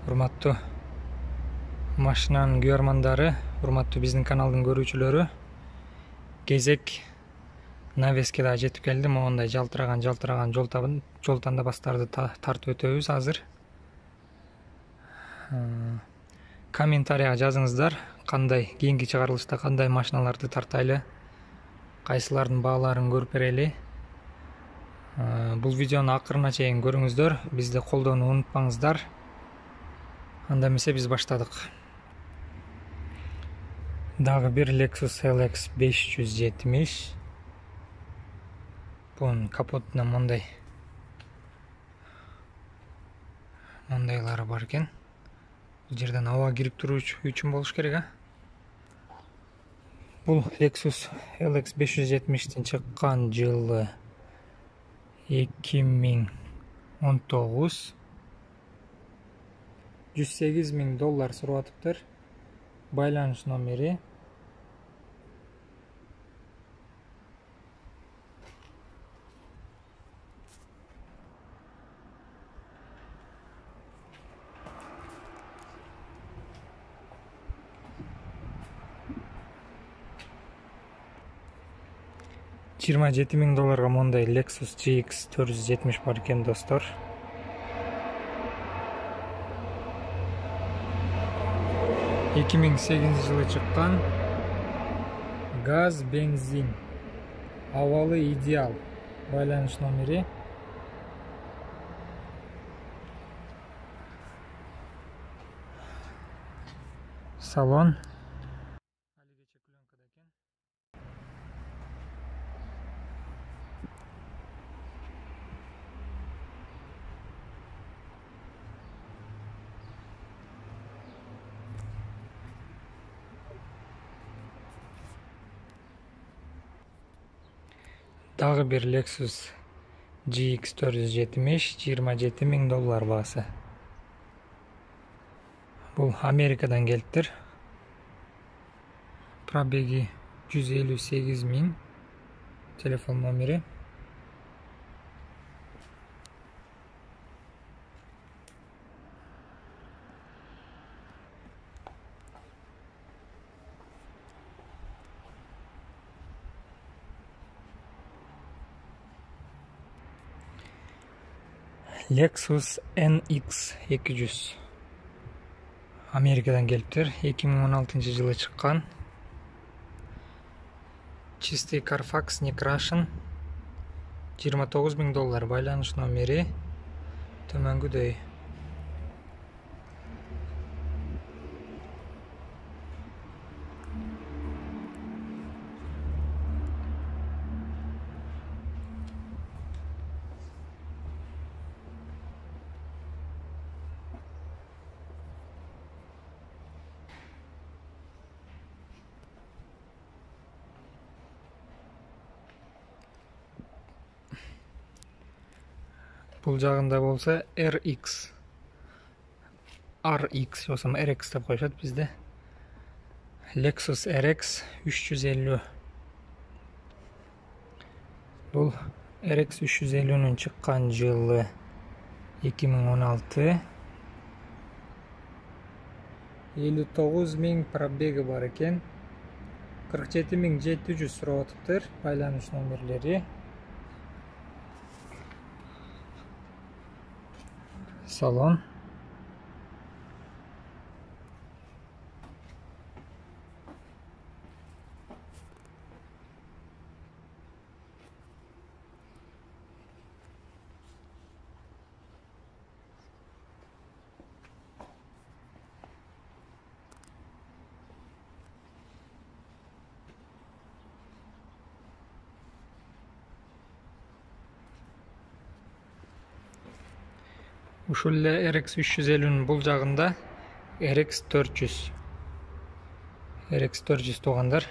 Урматтуу машинанын күйөрмандары, урматтуу биздин каналдын көрүүчүлөрү, кезек навеске да жетип келди. Моундай жалтыраган жол тандабастарды тартып өтөбүз азыр. Комментарийга жазыңыздар, кандай кийинки чыгарылышта кандай машиналарды тартайлы, кайсылардын бааларын көрүп берели. Бул видеону акырына чейин көрүңүздөр, бизди колдоону унутпаңыздар. Анда эмесе биз баштадык. Дагы бир Lexus LX 570. Бунун капотуна мондайлары бар экен. Бул жерден аба кирип туруу үчүн болуш керек, Бул Lexus LX 570 чыккан жылы 2019. $108,000 сурап атыптыр. Байланыш номери. $27,000 мондай Lexus GX 470 бар экен, достор. жылы чыккан газ бензин, абалы идеал. Байланыш номери. Салон. Дагы бир Lexus GX 470, $27,000 баасы. Бул Америкадан келиптир. Пробеги 158,000. Телефон номери. Lexus NX 200. Америкадан келиптир. 2016 жылы чыккан. Чистый Carfax, не крашен. $29,000. Байланыш номери төмөнгүдөй. Бул жагында болса RX жосом RX деп коюшат бизде. Lexus RX 350. Бул RX 350'нун чыккан жылы 2016. 59,000 пробеги бар экен. 47,700 сурап атыптыр. Байланыш номерлери. Салон. Ушул эле RX 350'нун бул жагында RX 400. RX 400 туугандар.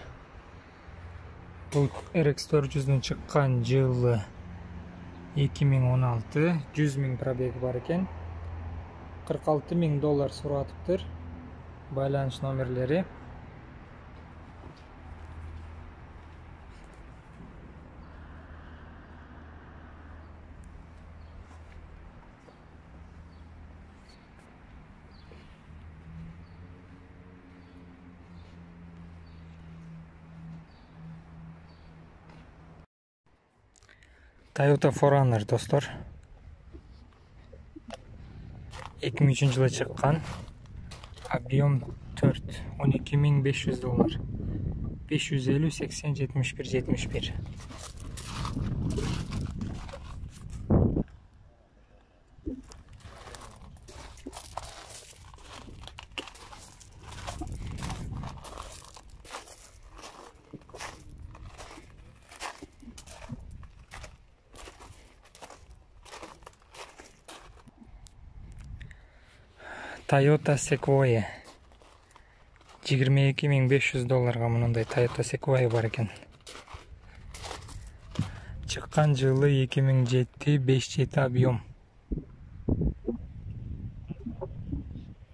Бул RX 400'нун чыккан жылы 2016. 100,000 пробеги бар экен. $46,000 сурап атыптыр. Байланыш номерлери. Toyota 4Runner dostlar. 2003 жылы çıkan. Объем 4. $12.500. 550 80 71 71. Toyota Sequoia. $22.500 мындай Toyota Sequoia бар екен. Çıkan жылы 2007 5.7 объем.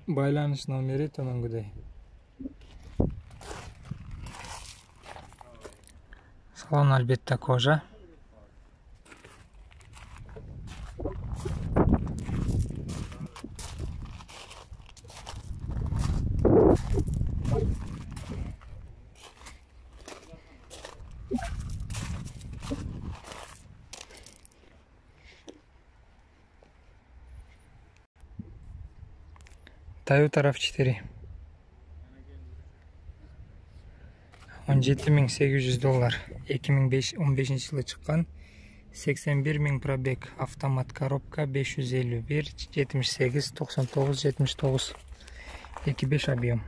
Байланыш номері төмөнгөдөй. Салон албетте кожа. Toyota RAV4. $17.800. 2015 жылы çıkan. 81.000 пробег. Автомат коробка 551 78 99 79. 2.5 объем.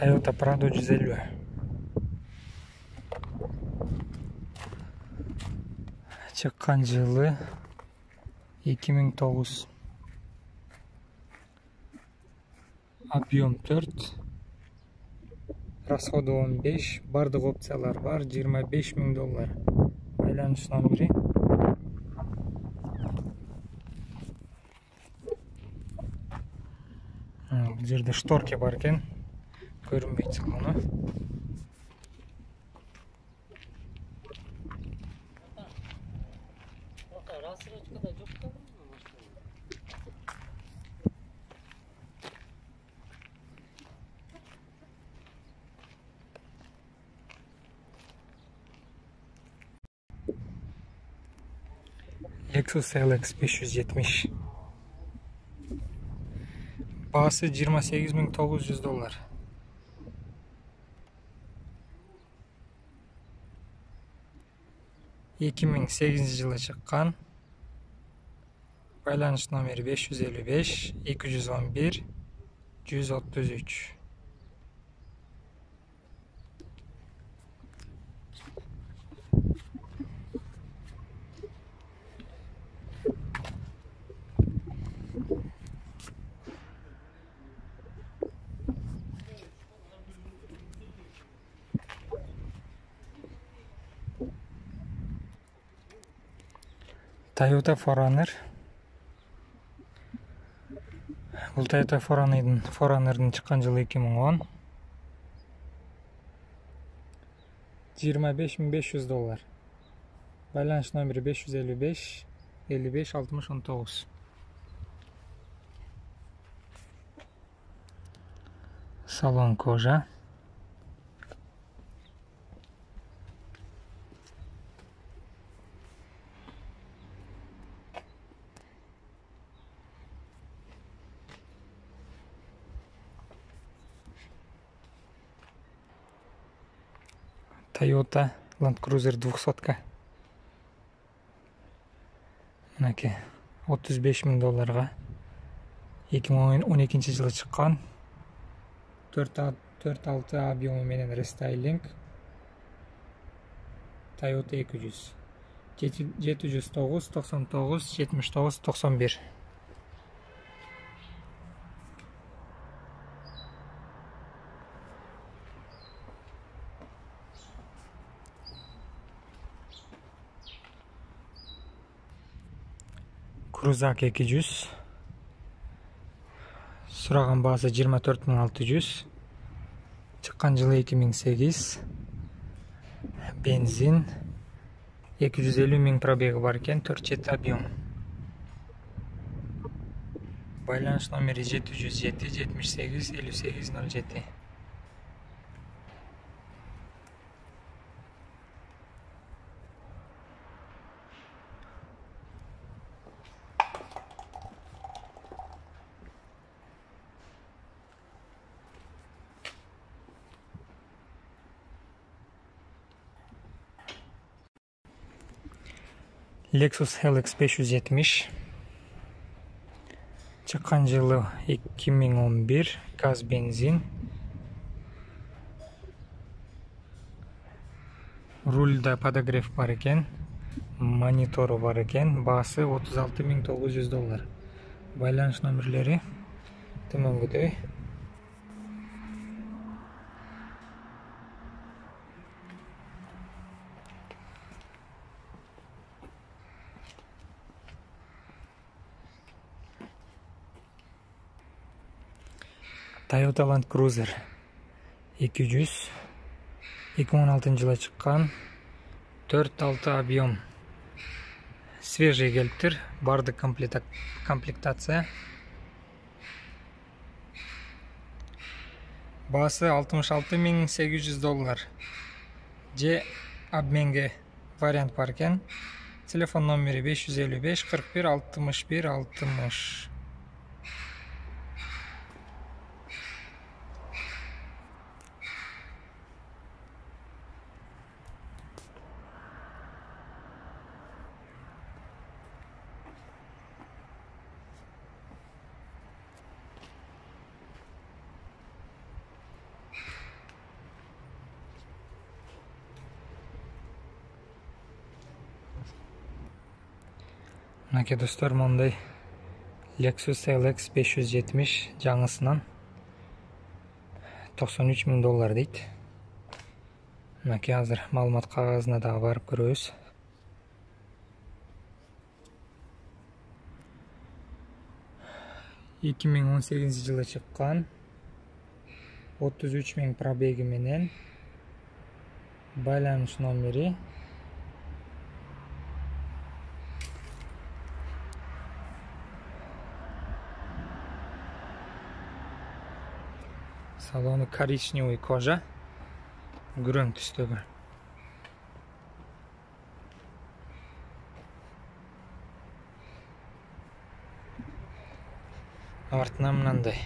Toyota Prado 150. Çıkan жылы 2009. Объем 4. Расходы 15. Бардық опциялар бар. $25.000. Байланыш номері. Бұл жерде шторки бар екен. Көрінбейді салоны. Lexus LX 570. Бағасы $28.900. 2008 жылы çıkan. Байланыш номері 555 211 133. Toyota 4Runner. Бұл Toyota 4Runner'ın çıkan жылы 2010. $25.500. Байланыш номері 555 55 60 19. Салон кожа. Toyota Land Cruiser 200. Мінеке $35.000. 2012 жылы çıkan. 4.6 объемы менен рестайлинг. Toyota 200. 709 99 79 91. Cruzak 200. Сұраған бағасы 24.600. Çıkan жылы 2008. Benzin. 250 ming probegi бар ekan, 4 объем. Байланыш номері 707 78 58 07. Lexus LX 570. Çıkan жылы 2011, gaz benzin. Rulda podogref бар ekan, monitoru бар ekan, bası 36.900 dolar. Байланыш номерлері төмендегідей. Toyota Land Cruiser 200 2016 жылы шыққан, 4-6 объем. Свежий келіптір, барды комплектация. Басы 66.800 доллар. Же обменге вариант бар екен. Телефон номері 555 41 61 60. Mınaki dostlar, monday Lexus LX 570 жаңысынан 93 мың доллар дейді. Mınaki hazır malumat қағазына да барып көрөбүз. Эки миң 18 жылы чыккан, 33 мың пробеги менен. Байланыш номери салону коричневый кожа, грön түстөгү. Артынан мынандай